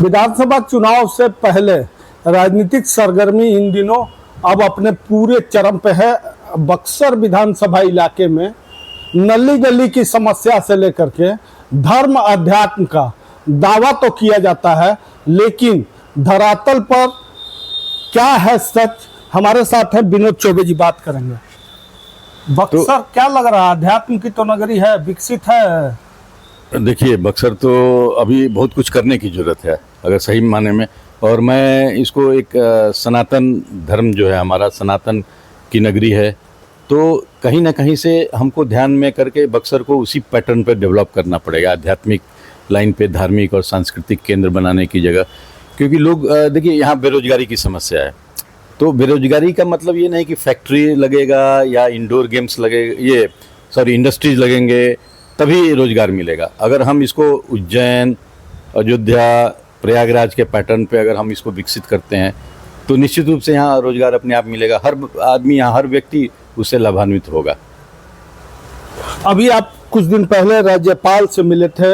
विधानसभा चुनाव से पहले राजनीतिक सरगर्मी इन दिनों अब अपने पूरे चरम पे है। बक्सर विधानसभा इलाके में नली गली की समस्या से लेकर के धर्म अध्यात्म का दावा तो किया जाता है, लेकिन धरातल पर क्या है सच? हमारे साथ है विनोद चौबे जी, बात करेंगे। बक्सर क्या लग रहा है? अध्यात्म की तो नगरी है, विकसित है। देखिए, बक्सर तो अभी बहुत कुछ करने की जरूरत है अगर सही माने में। और मैं इसको एक सनातन धर्म जो है हमारा, सनातन की नगरी है, तो कहीं ना कहीं से हमको ध्यान में करके बक्सर को उसी पैटर्न पर डेवलप करना पड़ेगा, आध्यात्मिक लाइन पे धार्मिक और सांस्कृतिक केंद्र बनाने की जगह। क्योंकि लोग देखिए, यहाँ बेरोजगारी की समस्या है। तो बेरोजगारी का मतलब ये नहीं कि फैक्ट्री लगेगा या इंडोर गेम्स लगेगा, इंडस्ट्रीज लगेंगे तभी रोजगार मिलेगा। अगर हम इसको उज्जैन, अयोध्या, प्रयागराज के पैटर्न पे अगर हम इसको विकसित करते हैं तो निश्चित रूप से यहाँ रोजगार अपने आप मिलेगा। हर आदमी यहाँ, हर व्यक्ति उससे लाभान्वित होगा। अभी आप कुछ दिन पहले राज्यपाल से मिले थे,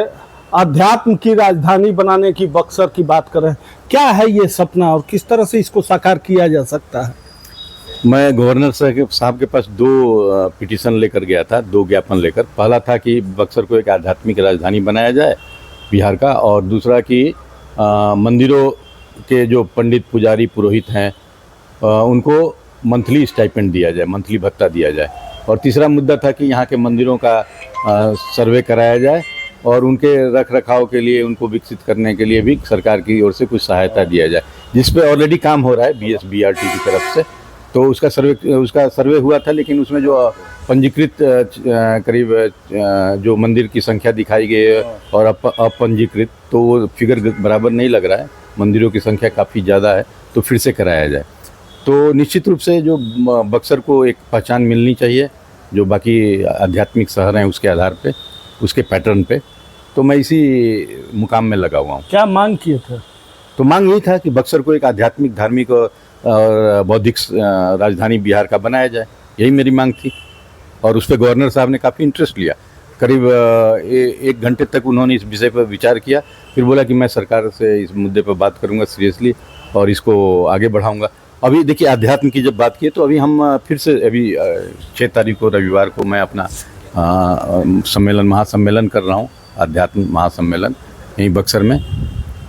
अध्यात्म की राजधानी बनाने की बक्सर की बात कर रहे हैं। क्या है ये सपना और किस तरह से इसको साकार किया जा सकता है? मैं गवर्नर साहब के पास दो पिटीशन लेकर गया था, दो ज्ञापन लेकर। पहला था कि बक्सर को एक आध्यात्मिक राजधानी बनाया जाए बिहार का, और दूसरा कि मंदिरों के जो पंडित पुजारी पुरोहित हैं उनको मंथली स्टाइपेंड दिया जाए, मंथली भत्ता दिया जाए। और तीसरा मुद्दा था कि यहाँ के मंदिरों का सर्वे कराया जाए और उनके रख रखाव के लिए, उनको विकसित करने के लिए भी सरकार की ओर से कुछ सहायता दिया जाए, जिस पे ऑलरेडी काम हो रहा है BSBRT की तरफ से। तो उसका सर्वे हुआ था, लेकिन उसमें जो पंजीकृत करीब जो मंदिर की संख्या दिखाई गई है और अपंजीकृत, तो वो फिगर बराबर नहीं लग रहा है। मंदिरों की संख्या काफ़ी ज़्यादा है, तो फिर से कराया जाए। तो निश्चित रूप से जो बक्सर को एक पहचान मिलनी चाहिए जो बाकी आध्यात्मिक शहर हैं उसके आधार पे, उसके पैटर्न पे। तो मैं इसी मुकाम में लगा हुआ हूँ। क्या मांग किए थे? तो मांग यही था कि बक्सर को एक आध्यात्मिक, धार्मिक और बौद्धिक राजधानी बिहार का बनाया जाए। यही मेरी मांग थी और उस पर गवर्नर साहब ने काफ़ी इंटरेस्ट लिया। करीब 1 घंटे तक उन्होंने इस विषय पर विचार किया, फिर बोला कि मैं सरकार से इस मुद्दे पर बात करूंगा सीरियसली और इसको आगे बढ़ाऊंगा। अभी देखिए, अध्यात्म की जब बात की तो अभी हम फिर से अभी 6 तारीख को, रविवार को, मैं अपना महासम्मेलन कर रहा हूँ, अध्यात्म महासम्मेलन यहीं बक्सर में।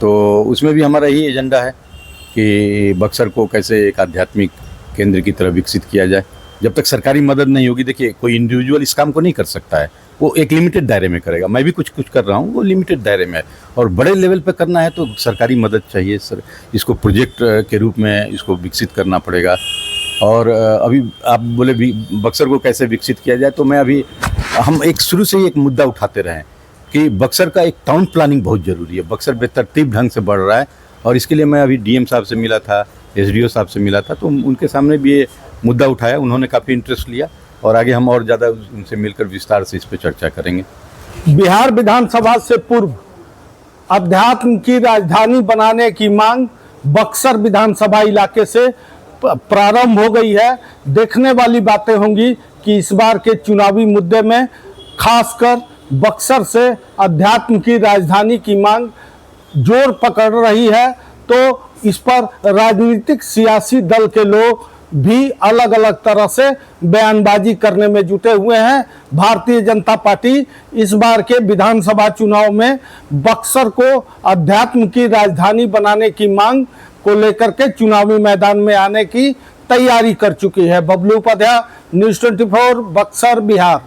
तो उसमें भी हमारा यही एजेंडा है कि बक्सर को कैसे एक आध्यात्मिक केंद्र की तरह विकसित किया जाए। जब तक सरकारी मदद नहीं होगी, देखिए कोई इंडिविजुअल इस काम को नहीं कर सकता है, वो एक लिमिटेड दायरे में करेगा। मैं भी कुछ कर रहा हूँ, वो लिमिटेड दायरे में है। और बड़े लेवल पे करना है तो सरकारी मदद चाहिए सर। इसको प्रोजेक्ट के रूप में इसको विकसित करना पड़ेगा। और अभी आप बोले बक्सर को कैसे विकसित किया जाए, तो हम एक शुरू से ही एक मुद्दा उठाते रहे कि बक्सर का एक टाउन प्लानिंग बहुत ज़रूरी है। बक्सर बेतरतीब ढंग से बढ़ रहा है और इसके लिए मैं अभी DM साहब से मिला था, SDO साहब से मिला था, तो उनके सामने भी ये मुद्दा उठाया। उन्होंने काफ़ी इंटरेस्ट लिया और आगे हम और ज़्यादा उनसे मिलकर विस्तार से इस पर चर्चा करेंगे। बिहार विधानसभा से पूर्व अध्यात्म की राजधानी बनाने की मांग बक्सर विधानसभा इलाके से प्रारंभ हो गई है। देखने वाली बातें होंगी कि इस बार के चुनावी मुद्दे में खासकर बक्सर से अध्यात्म की राजधानी की मांग जोर पकड़ रही है। तो इस पर राजनीतिक सियासी दल के लोग भी अलग अलग तरह से बयानबाजी करने में जुटे हुए हैं। भारतीय जनता पार्टी इस बार के विधानसभा चुनाव में बक्सर को अध्यात्म की राजधानी बनाने की मांग को लेकर के चुनावी मैदान में आने की तैयारी कर चुकी है। बबलू उपाध्याय, न्यूज़ 24, बक्सर, बिहार।